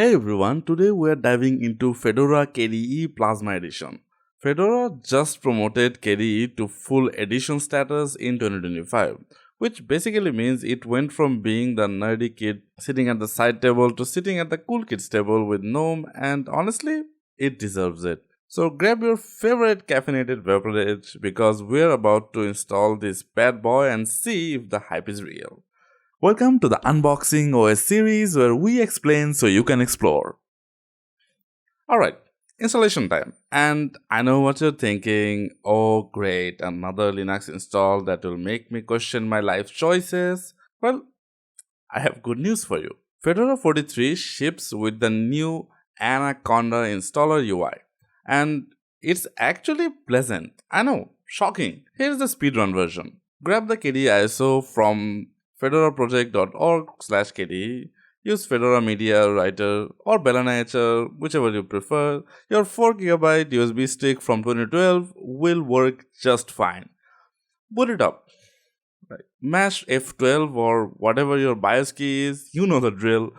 Hey everyone, today we are diving into Fedora KDE Plasma Edition. Fedora just promoted KDE to full edition status in 2025, which basically means it went from being the nerdy kid sitting at the side table to sitting at the cool kids table with GNOME, and honestly, it deserves it. So grab your favorite caffeinated beverage because we're about to install this bad boy and see if the hype is real. Welcome to the Unboxing OS series where we explain so you can explore. Alright, installation time. And I know what you're thinking. Oh great, another Linux install that will make me question my life choices. Well, I have good news for you. Fedora 43 ships with the new Anaconda installer UI. And it's actually pleasant. I know, shocking. Here's the speedrun version. Grab the KDE ISO from fedoraproject.org/kde. Use Fedora Media Writer or Ballerina, whichever you prefer. Your 4GB USB stick from 2012 will work just fine. Boot it up. Right. Mash F12 or whatever your BIOS key is, you know the drill.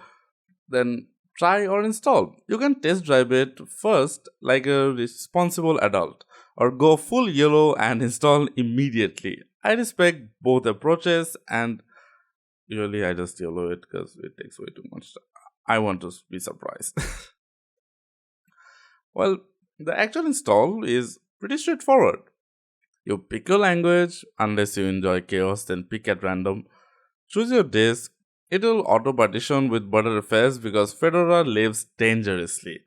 Then try or install. You can test drive it first like a responsible adult, or go full YOLO and install immediately. I respect both approaches, and usually I just YOLO it because it takes way too much time. I want to be surprised. Well, the actual install is pretty straightforward. You pick your language, unless you enjoy chaos, then pick at random. Choose your disk. It will auto partition with Btrfs because Fedora lives dangerously.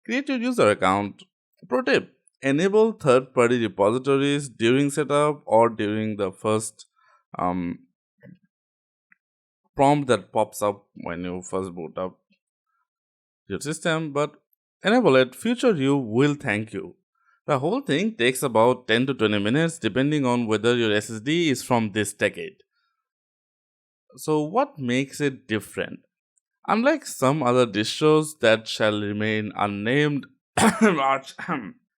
Create your user account. Pro tip: enable third-party repositories during setup or during the first prompt that pops up when you first boot up your system, but enable it. Future you will thank you. The whole thing takes about 10 to 20 minutes depending on whether your SSD is from this decade. So what makes it different? Unlike some other distros that shall remain unnamed,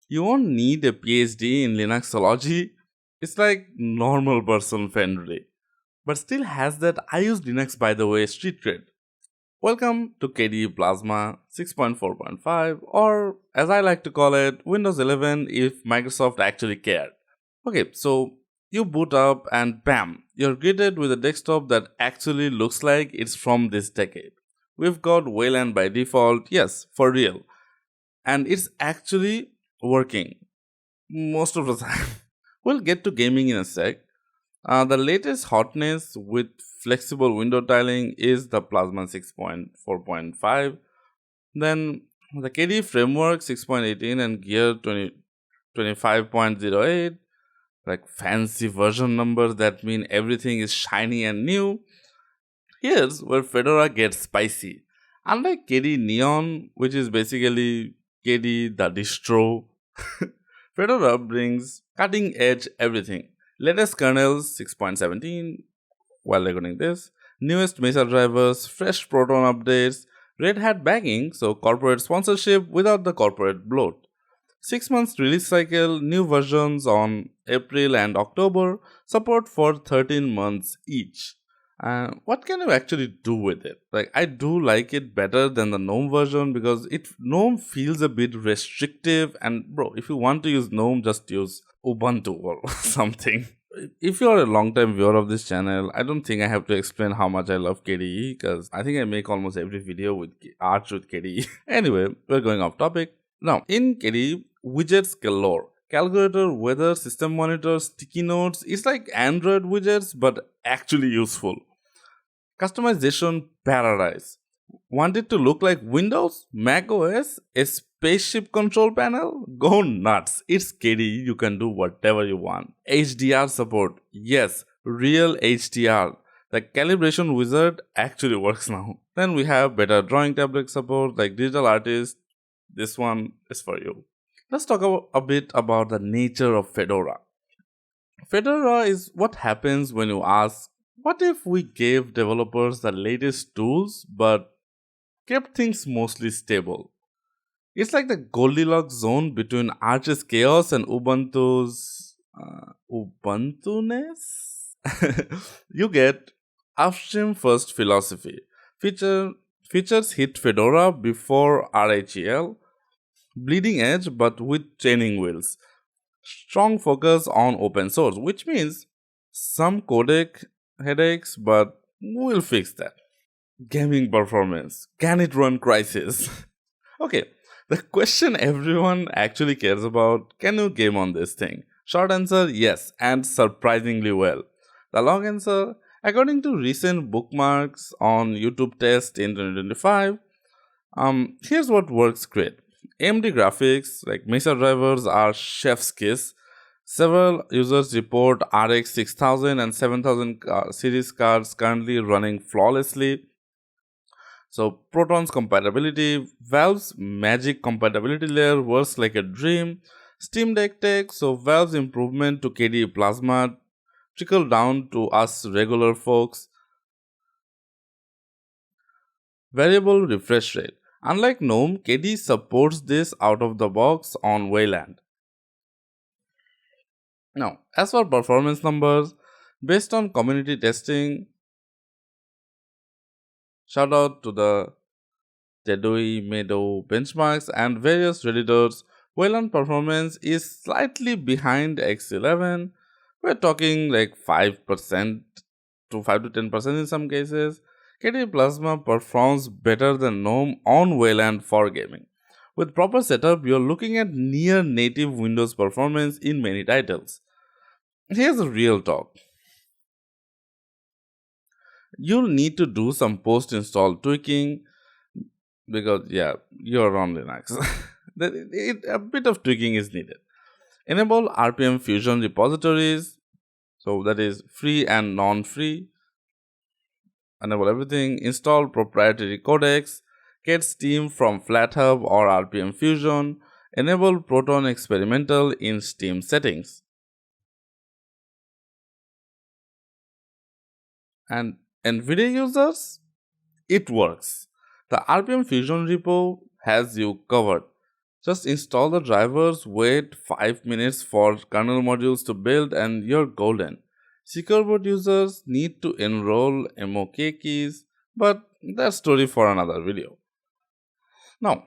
you won't need a PhD in Linuxology. It's like normal person friendly, but still has that I use Linux by the way street cred. Welcome to KDE Plasma 6.4.5, or as I like to call it, Windows 11 if Microsoft actually cared. Okay, so you boot up and bam, you're greeted with a desktop that actually looks like it's from this decade. We've got Wayland by default, yes, for real. And it's actually working most of the time. We'll get to gaming in a sec. The latest hotness with flexible window tiling is the Plasma 6.4.5. Then the KDE Framework 6.18 and Gear 25.08, like fancy version numbers that mean everything is shiny and new. Here's where Fedora gets spicy. Unlike KDE Neon, which is basically KDE the distro, Fedora brings cutting edge everything. Latest kernels 6.17 while recording this, newest Mesa drivers, fresh Proton updates, Red Hat backing, so corporate sponsorship without the corporate bloat. 6 months release cycle, new versions on April and October, support for 13 months each. What can you actually do with it? Like, I do like it better than the GNOME version because GNOME feels a bit restrictive, and bro, if you want to use GNOME, just use Ubuntu or something. If you are a long-time viewer of this channel, I don't think I have to explain how much I love KDE because I think I make almost every video with Arch with KDE. Anyway, we're going off topic. Now, in KDE, widgets galore. Calculator, weather, system monitor, sticky notes. It's like Android widgets, but actually useful. Customization paradise. Want it to look like Windows, Mac OS, a spaceship control panel? Go nuts. It's KDE, you can do whatever you want. HDR support. Yes, real HDR. The calibration wizard actually works now. Then we have better drawing tablet support like Digital Artist. This one is for you. Let's talk a bit about the nature of Fedora. Fedora is what happens when you ask, what if we gave developers the latest tools but kept things mostly stable? It's like the Goldilocks zone between Arch's chaos and Ubuntu's Ubuntu-ness. You get upstream first philosophy, feature Features hit Fedora before RHEL, bleeding edge but with training wheels. Strong focus on open source, which means some codec headaches, but we'll fix that. Gaming performance. Can it run Crysis? Okay, the question everyone actually cares about, can you game on this thing? Short answer, yes, and surprisingly well. The long answer, according to recent bookmarks on YouTube test in 2025, here's what works great. AMD graphics, like Mesa drivers, are chef's kiss. Several users report RX 6000 and 7000 series cards currently running flawlessly. So Proton's compatibility, Valve's Magic compatibility layer works like a dream. Steam Deck Tech, so Valve's improvement to KDE Plasma trickle down to us regular folks. Variable refresh rate. Unlike GNOME, KDE supports this out of the box on Wayland. Now, as for performance numbers, based on community testing, shout out to the Tedui Meadow benchmarks and various redditors, Wayland performance is slightly behind X11. We're talking like 5% to 5 to 10% in some cases. KDE Plasma performs better than GNOME on Wayland for gaming. With proper setup, you're looking at near native Windows performance in many titles. Here's the real talk. You'll need to do some post-install tweaking because, yeah, you're on Linux. A bit of tweaking is needed. Enable RPM Fusion repositories, so that is free and non-free. Enable everything. Install proprietary codecs. Get Steam from FlatHub or RPM Fusion. Enable Proton Experimental in Steam settings. And NVIDIA users, it works. The RPM Fusion repo has you covered. Just install the drivers, wait 5 minutes for kernel modules to build, and you're golden. Secure boot users need to enroll MOK keys, but that's story for another video. Now,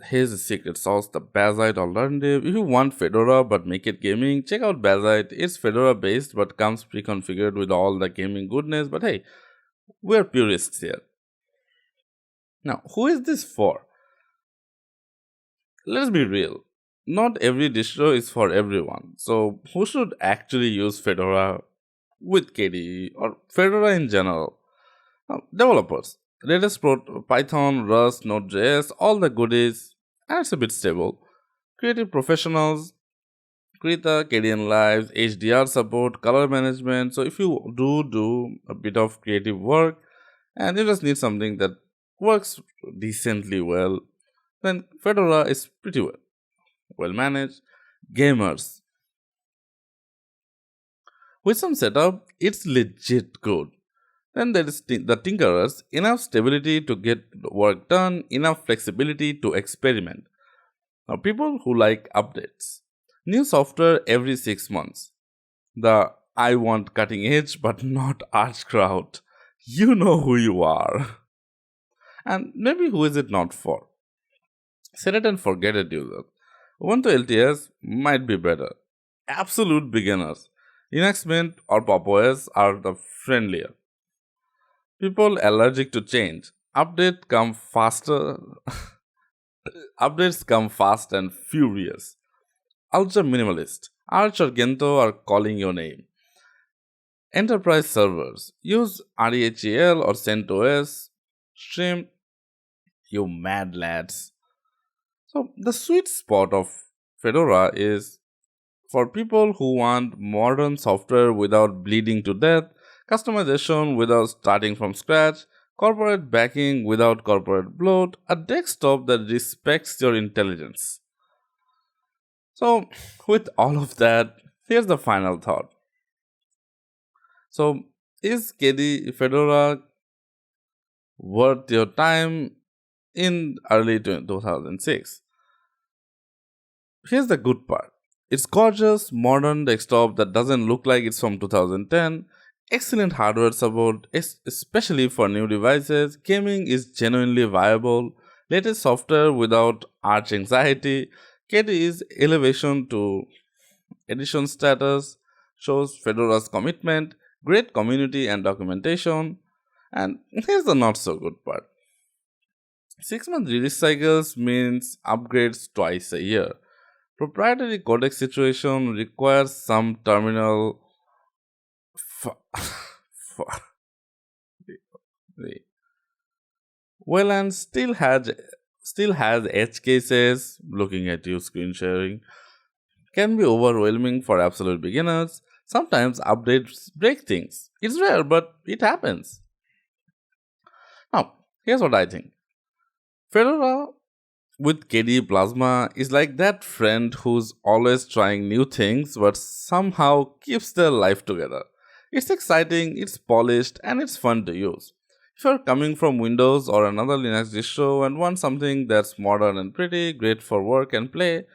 here's the secret sauce, the Bazite alternative. If you want Fedora but make it gaming, check out Bazite. It's Fedora based but comes pre-configured with all the gaming goodness, but hey, we're purists here. Now, who is this for? Let's be real. Not every distro is for everyone. So, who should actually use Fedora with KDE or Fedora in general? Now, developers. Redis Python, Rust, Node.js, all the goodies, and it's a bit stable. Creative professionals, Krita, KDN Lives, HDR support, color management. So if you do a bit of creative work and you just need something that works decently well, then Fedora is pretty well managed. Gamers. With some setup, it's legit good. Then there is the tinkerers, enough stability to get work done, enough flexibility to experiment. Now, people who like updates. New software every 6 months. The I want cutting edge but not arch crowd. You know who you are. And maybe who is it not for? Set it and forget it user. Ubuntu LTS might be better. Absolute beginners. Linux Mint or Pop OS are the friendlier. People allergic to change. Updates come fast and furious. Ultra minimalist. Arch or Gento are calling your name. Enterprise servers. Use REHEL or CentOS. Stream. You mad lads. So the sweet spot of Fedora is for people who want modern software without bleeding to death, customization without starting from scratch, corporate backing without corporate bloat, a desktop that respects your intelligence. So, with all of that, here's the final thought. So, is KDE Fedora worth your time in early 2006? Here's the good part. It's gorgeous, modern desktop that doesn't look like it's from 2010. excellent hardware support, especially for new devices. Gaming is genuinely viable. Latest software without arch anxiety. KDE's elevation to edition status shows Fedora's commitment, great community and documentation. And here's the not so good part. 6 month release cycles means upgrades twice a year. Proprietary codec situation requires some terminal. f- well, and still has edge cases. Looking at you, screen sharing can be overwhelming for absolute beginners. Sometimes updates break things. It's rare, but it happens. Now, here's what I think. Fedora with KDE Plasma is like that friend who's always trying new things but somehow keeps their life together. It's exciting, it's polished, and it's fun to use. If you're coming from Windows or another Linux distro and want something that's modern and pretty, great for work and play,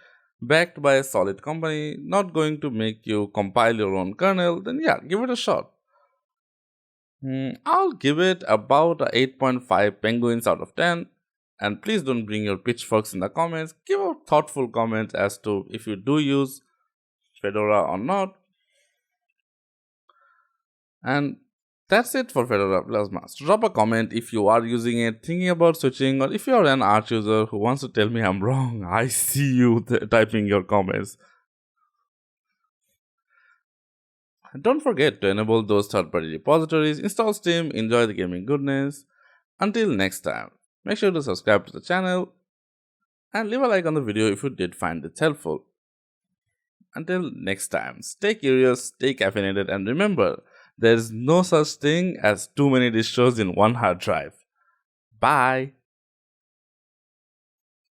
backed by a solid company, not going to make you compile your own kernel, then yeah, give it a shot. I'll give it about a 8.5 penguins out of 10. And please don't bring your pitchforks in the comments. Give a thoughtful comment as to if you do use Fedora or not. And that's it for Fedora Plasma. So drop a comment if you are using it, thinking about switching, or if you are an Arch user who wants to tell me I'm wrong. I see you typing your comments. Don't forget to enable those third-party repositories, install Steam, enjoy the gaming goodness. Until next time, make sure to subscribe to the channel and leave a like on the video if you did find it helpful. Until next time, stay curious, stay caffeinated, and remember, there is no such thing as too many distros in one hard drive. Bye!